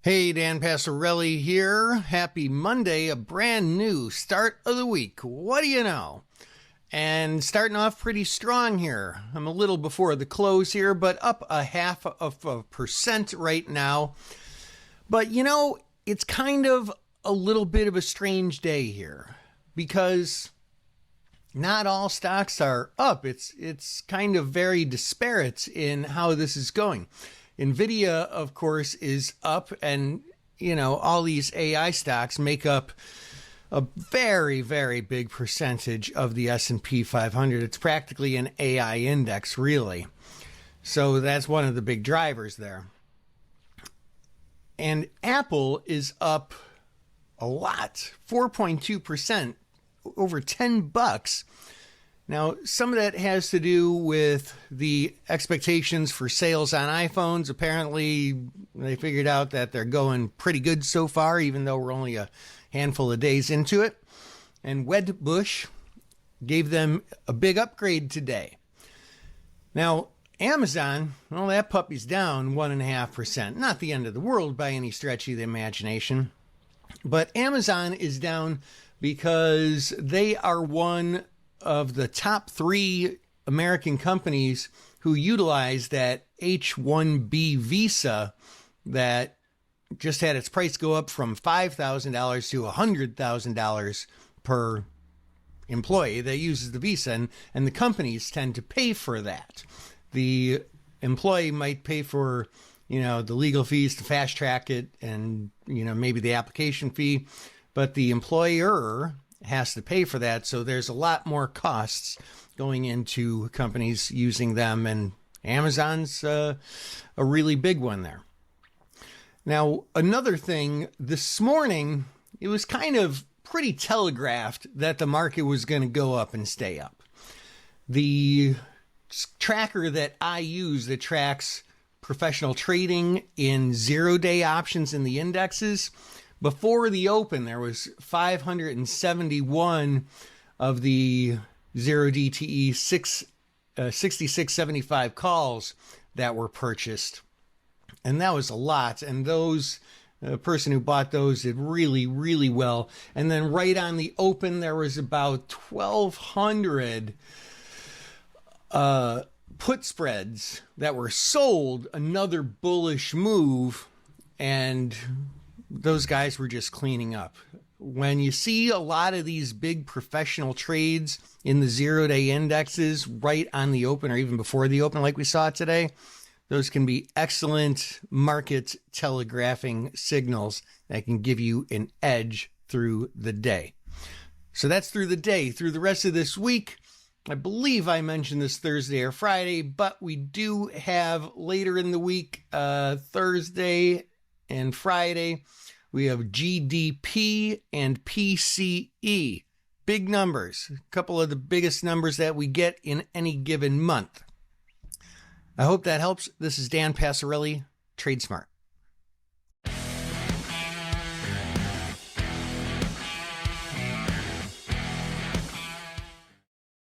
Hey, Dan Passarelli here. Happy Monday, a brand new start of the week. What do you know? And starting off pretty strong here. I'm a little before the close here, but up 0.5% right now. But you know, it's kind of a little bit of a strange day here because not all stocks are up. It's kind of very disparate in how this is going. Nvidia, of course, is up, and, you know, all these AI stocks make up a very, very big percentage of the S&P 500. It's practically an AI index, really. So that's one of the big drivers there. And Apple is up a lot, 4.2%, over $10. Now, some of that has to do with the expectations for sales on iPhones. Apparently, they figured out that they're going pretty good so far, even though we're only a handful of days into it. And Wedbush gave them a big upgrade today. Now, Amazon, well, that puppy's down 1.5%. Not the end of the world by any stretch of the imagination. But Amazon is down because they are one of the top 3 American companies who utilize that H-1B visa that just had its price go up from $5,000 to $100,000 per employee that uses the visa. And the companies tend to pay for that. The employee might pay for, you know, the legal fees to fast track it and, you know, maybe the application fee, but the employer has to pay for that. So there's a lot more costs going into companies using them, and Amazon's a really big one there. Now, another thing, this morning, it was kind of pretty telegraphed that the market was going to go up and stay up. The tracker that I use that tracks professional trading in zero-day options in the indexes, before the open, there was 571 of the 0DTE 6675 calls that were purchased. And that was a lot. And those, the person who bought those did really, really well. And then right on the open, there was about 1,200 put spreads that were sold, another bullish move, and those guys were just cleaning up. When you see a lot of these big professional trades in the zero-day indexes right on the open or even before the open like we saw today, those can be excellent market telegraphing signals that can give you an edge through the day. So that's through the day. Through the rest of this week, I believe I mentioned this Thursday or Friday, but we do have later in the week, Thursday and Friday, we have GDP and PCE. Big numbers, a couple of the biggest numbers that we get in any given month. I hope that helps. This is Dan Passarelli, Trade Smart.